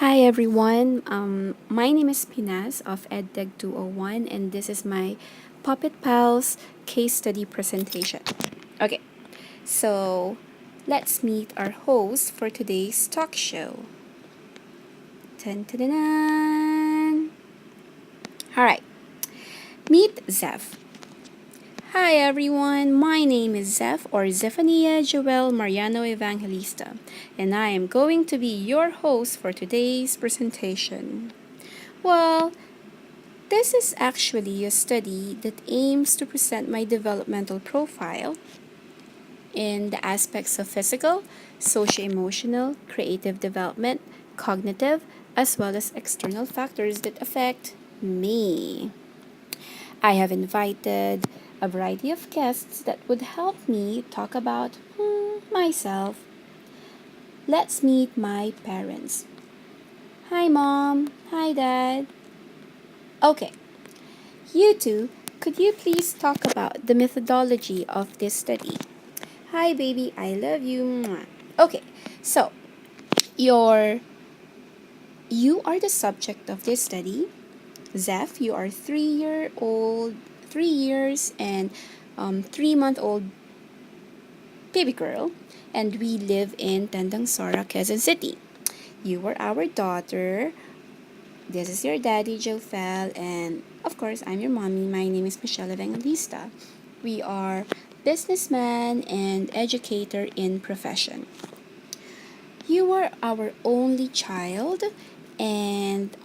Hi everyone, my name is Pinas of EDTEG201 and this is my Puppet Pals case study presentation. Okay, so let's meet our host for today's talk show. Dun, dun, dun, dun. All right, meet Zeph. Hi everyone, my name is Zeph or Zephania Joel Mariano Evangelista, and I am going to be your host for today's presentation. Well, this is actually a study that aims to present my developmental profile in the aspects of physical, socio-emotional, creative development, cognitive, as well as external factors that affect me. I have invited a variety of guests that would help me talk about myself. Let's meet my parents. Hi, Mom. Hi, Dad. Okay, you two, could you please talk about the methodology of this study? Hi, baby, I love you. Mwah. Okay, so your you are the subject of this study. Zeph, you are 3 year old, 3 years and 3 month old baby girl, and we live in Tandangsara, Quezon City. You are our daughter. This is your daddy, Jofel, and of course, I'm your mommy. My name is Michelle Evangelista. We are businessman and educator in profession. You are our only child, and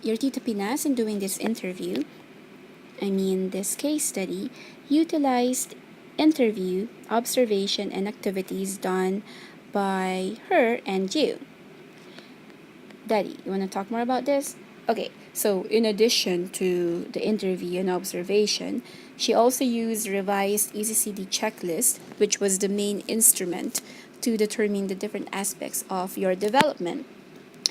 your Tita Pinas, in doing this interview, this case study, utilized interview, observation, and activities done by her and you. Daddy, you want to talk more about this? Okay, so in addition to the interview and observation, she also used revised ECCD checklist, which was the main instrument to determine the different aspects of your development.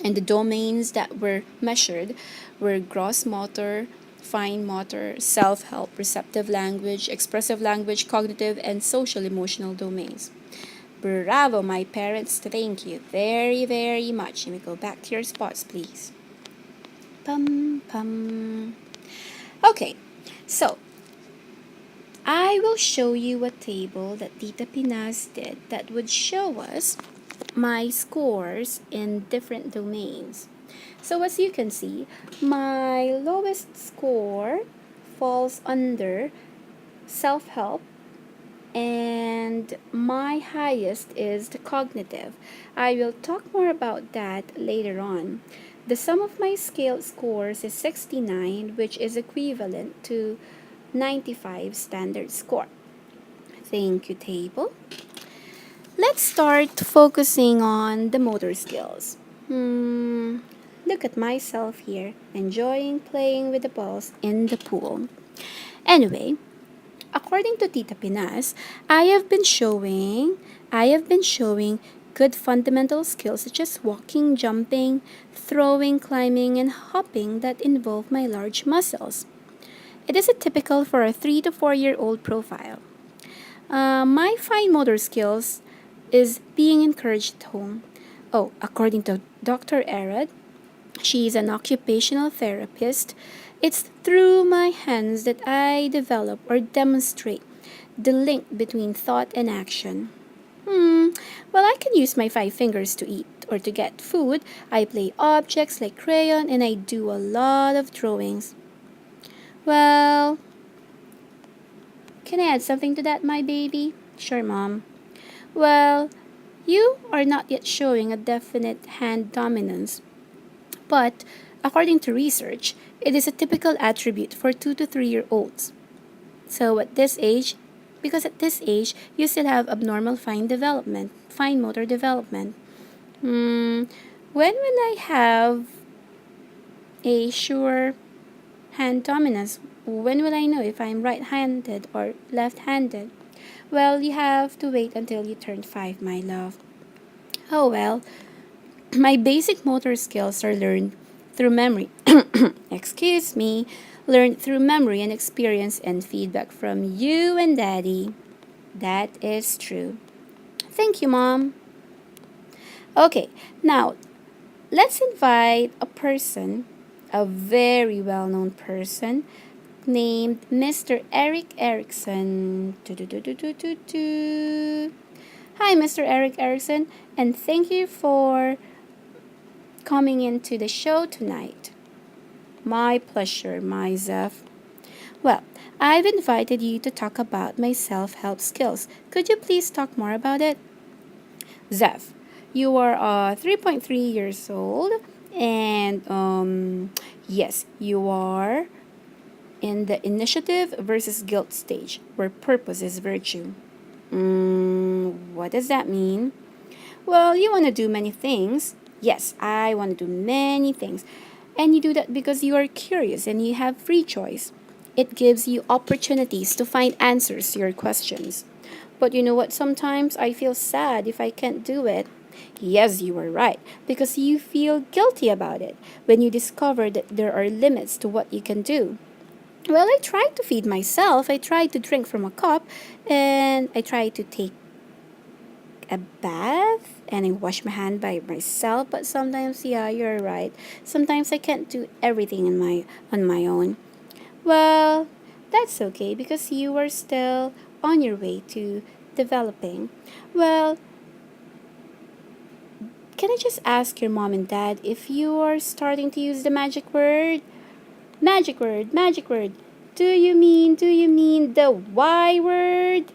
And the domains that were measured were gross motor, fine motor, self-help, receptive language, expressive language, cognitive, and social emotional domains. Bravo, my parents. Thank you very, very much. Let me go back to your spots, please. Pum, pum. Okay, so I will show you a table that Tita Pinas did that would show us my scores in different domains. So as you can see, my lowest score falls under self-help, and my highest is the cognitive. I will talk more about that later on. The sum of my scale scores is 69, which is equivalent to 95 standard score. Thank you, table. Let's start focusing on the motor skills. Look at myself here, enjoying playing with the balls in the pool. Anyway, according to Tita Pinas, I have been showing good fundamental skills such as walking, jumping, throwing, climbing, and hopping that involve my large muscles. It is a typical for a 3 to 4 year old profile. My fine motor skills is being encouraged at home. Oh, according to Dr. Arad, she is an occupational therapist. It's through my hands that I develop or demonstrate the link between thought and action. Well, I can use my 5 fingers to eat or to get food. I play objects like crayon and I do a lot of drawings. Well, can I add something to that, my baby? Sure, Mom. Well, you are not yet showing a definite hand dominance, but according to research, it is a typical attribute for 2 to 3 year olds. So at this age, because at this age, you still have abnormal fine motor development. When will I have a sure hand dominance? When will I know if I'm right-handed or left-handed? Well, you have to wait until you turn 5, my love. Oh well, my basic motor skills are learned through memory. Excuse me. Learned through memory and experience and feedback from you and Daddy. That is true. Thank you, Mom. Okay, now let's invite a person, a very well-known person, named Mr. Eric Erickson. Hi, Mr. Eric Erickson, and thank you for coming into the show tonight. My pleasure, my Zeph. Well, I've invited you to talk about my self-help skills. Could you please talk more about it? Zeph, you are 3.3 years old, and yes, you are in the initiative versus guilt stage, where purpose is virtue. What does that mean? Well, you want to do many things. Yes, I want to do many things. And you do that because you are curious and you have free choice. It gives you opportunities to find answers to your questions. But you know what? Sometimes I feel sad if I can't do it. Yes, you are right, because you feel guilty about it when you discover that there are limits to what you can do. Well, I tried to feed myself, I tried to drink from a cup, and I tried to take a bath and I wash my hand by myself, but sometimes, yeah, you're right. Sometimes I can't do everything on my own. Well, that's okay because you are still on your way to developing. Well, can I just ask your mom and dad if you are starting to use the magic word? Magic word, magic word. Do you mean the Y word?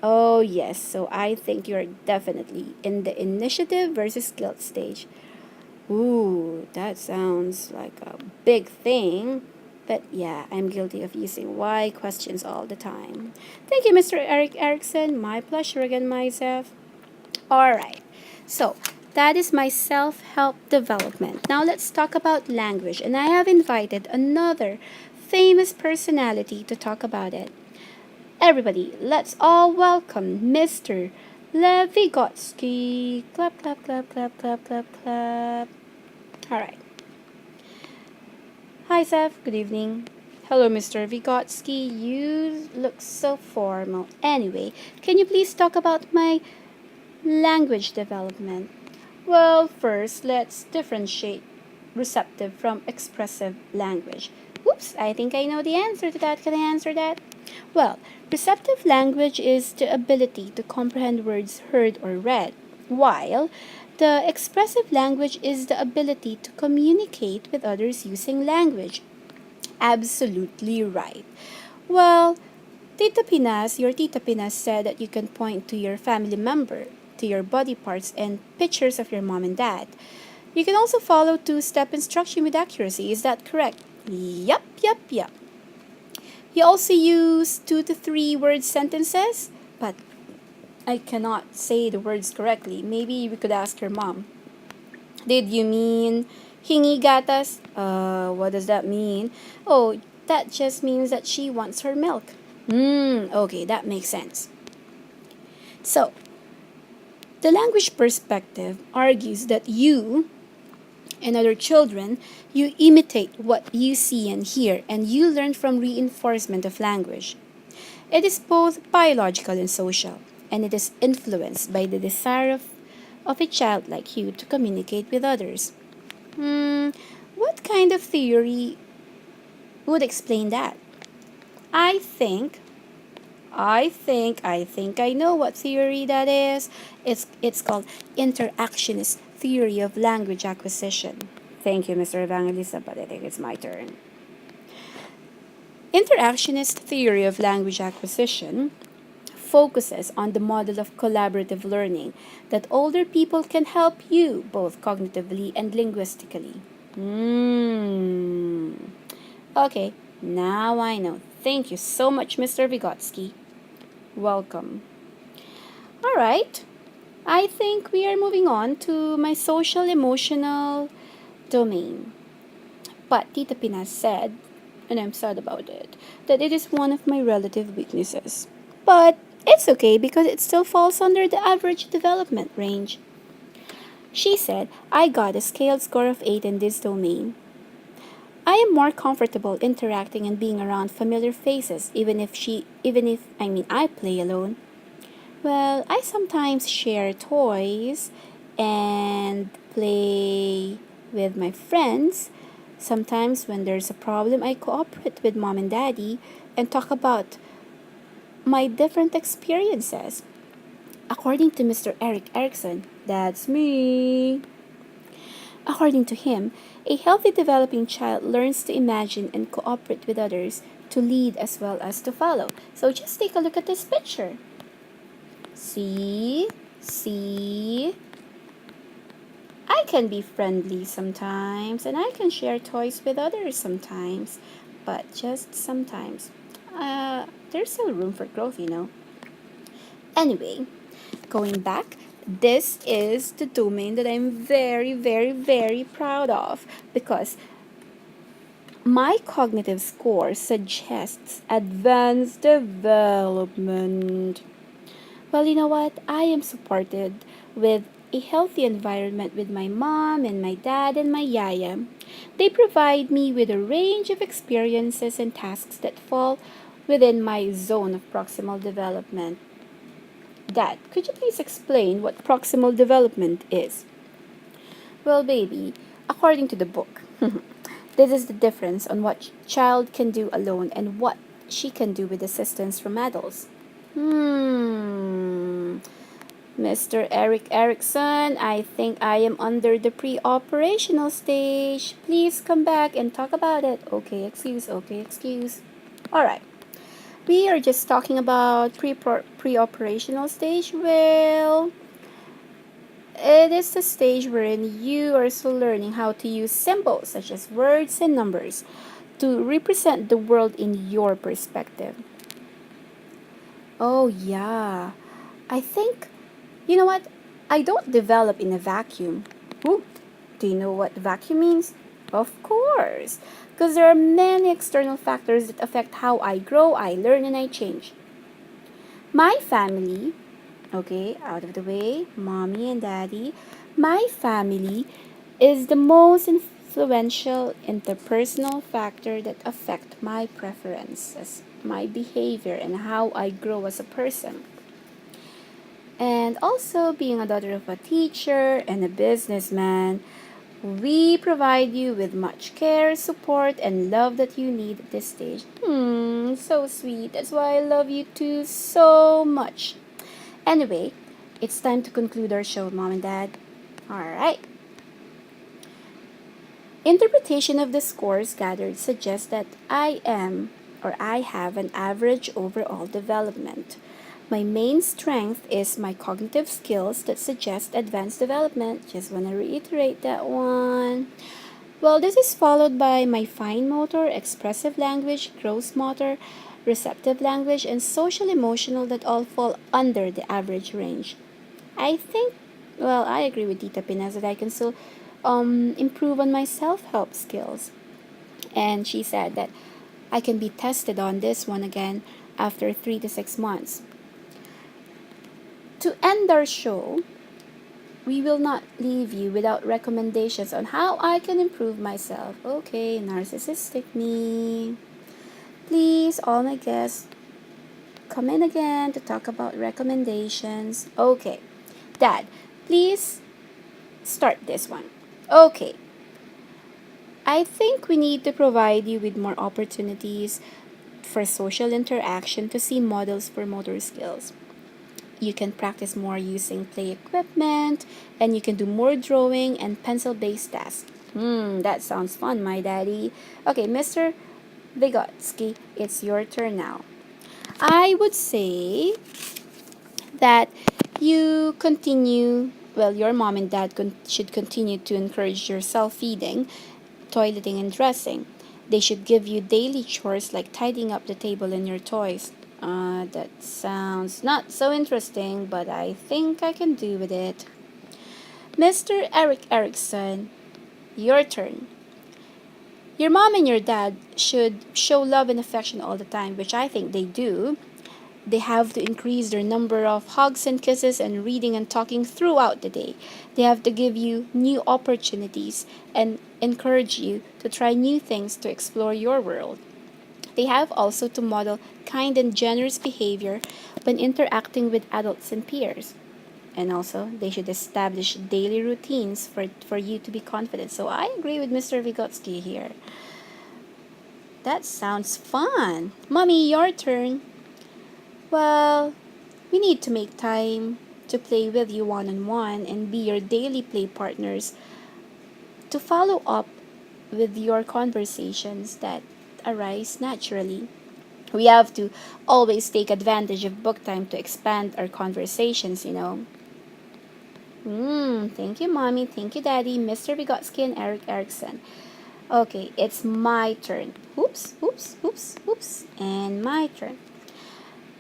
Oh, yes. So I think you're definitely in the initiative versus guilt stage. Ooh, that sounds like a big thing. But yeah, I'm guilty of using why questions all the time. Thank you, Mr. Eric Erickson. My pleasure again, myself. All right. So, that is my self-help development. Now let's talk about language. And I have invited another famous personality to talk about it. Everybody, let's all welcome Mr. Lev Vygotsky. Clap, clap, clap, clap, clap, clap, clap. All right. Hi, Seth. Good evening. Hello, Mr. Vygotsky. You look so formal. Anyway, can you please talk about my language development? Well, first, let's differentiate receptive from expressive language. Oops, I think I know the answer to that. Can I answer that? Well, receptive language is the ability to comprehend words heard or read, while the expressive language is the ability to communicate with others using language. Absolutely right. Well, your Tita Pinas said that you can point to your family member, to your body parts, and pictures of your mom and dad. You can also follow two-step instruction with accuracy. Is that correct? Yup, yup, yup. You also use 2 to 3 word sentences, but I cannot say the words correctly. Maybe we could ask your mom. Did you mean hingi gatas? What does that mean? Oh, that just means that she wants her milk. Okay, that makes sense. So, the language perspective argues that you and other children, you imitate what you see and hear, and you learn from reinforcement of language. It is both biological and social, and it is influenced by the desire of a child like you to communicate with others. What kind of theory would explain that? I think I know what theory that is. It's called interactionist theory of language acquisition. Thank you, Mr. Evangelista, but I think it's my turn. Interactionist theory of language acquisition focuses on the model of collaborative learning that older people can help you both cognitively and linguistically. Okay, now I know. Thank you so much, Mr. Vygotsky. Welcome. All right. I think we are moving on to my social emotional domain. But Tita Pinas said, and I'm sad about it, that it is one of my relative weaknesses. But it's okay because it still falls under the average development range. She said, I got a scaled score of 8 in this domain. I am more comfortable interacting and being around familiar faces even if I play alone. Well, I sometimes share toys and play with my friends. Sometimes when there's a problem, I cooperate with mom and daddy and talk about my different experiences. According to Mr. Eric Erickson, that's me. According to him, a healthy developing child learns to imagine and cooperate with others, to lead as well as to follow. So just take a look at this picture. See, I can be friendly sometimes and I can share toys with others sometimes, but just sometimes. There's still room for growth, you know. Anyway, going back, this is the domain that I'm very, very, very proud of because my cognitive score suggests advanced development. Well, you know what? I am supported with a healthy environment with my mom and my dad and my yaya. They provide me with a range of experiences and tasks that fall within my zone of proximal development. Dad, could you please explain what proximal development is? Well, baby, according to the book, this is the difference on what child can do alone and what she can do with assistance from adults. Mr. Eric Erickson, I think I am under the pre-operational stage. Please come back and talk about it. Okay, excuse. Alright. We are just talking about pre-operational stage. Well, it is the stage wherein you are still learning how to use symbols such as words and numbers to represent the world in your perspective. Oh, yeah. I think, you know what? I don't develop in a vacuum. Ooh, do you know what vacuum means? Of course, because there are many external factors that affect how I grow, I learn, and I change. My family, okay, out of the way, mommy and daddy, my family is the most influential interpersonal factor that affect my preferences, my behavior, and how I grow as a person. And also, being a daughter of a teacher and a businessman, we provide you with much care, support, and love that you need at this stage. So sweet. That's why I love you too so much. Anyway, it's time to conclude our show, Mom and Dad. Alright. Interpretation of the scores gathered suggests that I have an average overall development. My main strength is my cognitive skills that suggest advanced development. Just want to reiterate that one. Well, this is followed by my fine motor, expressive language, gross motor, receptive language, and social emotional that all fall under the average range. I think, well, I agree with Tita Pinaz that I can still improve on my self-help skills. And she said that I can be tested on this one again after 3 to 6 months. To end our show, we will not leave you without recommendations on how I can improve myself. Okay, narcissistic me. Please, all my guests, come in again to talk about recommendations. Okay, Dad, please start this one. Okay, I think we need to provide you with more opportunities for social interaction to see models for motor skills. You can practice more using play equipment, and you can do more drawing and pencil-based tasks. That sounds fun, my daddy. Okay, Mr. Vygotsky, it's your turn now. I would say that your mom and dad should continue to encourage your self-feeding, toileting, and dressing. They should give you daily chores like tidying up the table and your toys. That sounds not so interesting, but I think I can do with it. Mr. Eric Erickson, your turn. Your mom and your dad should show love and affection all the time, which I think they do. They have to increase their number of hugs and kisses and reading and talking throughout the day. They have to give you new opportunities and encourage you to try new things to explore your world. They have also to model kind and generous behavior when interacting with adults and peers. And also, they should establish daily routines for you to be confident. So I agree with Mr. Vygotsky here. That sounds fun. Mommy, your turn. Well, we need to make time to play with you one-on-one and be your daily play partners to follow up with your conversations that arise naturally. We have to always take advantage of book time to expand our conversations, you know. Thank you, Mommy. Thank you, Daddy, Mr. Vygotsky, and Eric Erickson. Okay, it's my turn. Oops, oops, oops, oops. And my turn.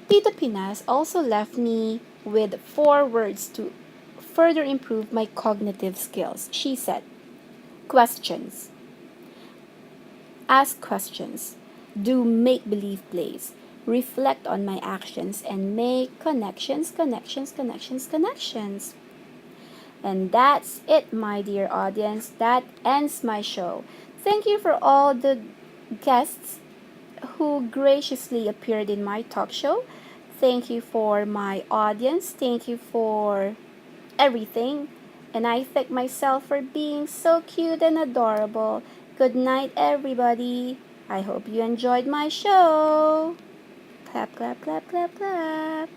Tita Pinas also left me with 4 words to further improve my cognitive skills. She said, questions. Ask questions. Do make believe plays. Reflect on my actions and make connections, connections, connections, connections. And that's it, my dear audience. That ends my show. Thank you for all the guests who graciously appeared in my talk show. Thank you for my audience. Thank you for everything. And I thank myself for being so cute and adorable. Good night, everybody. I hope you enjoyed my show. Clap, clap, clap, clap, clap.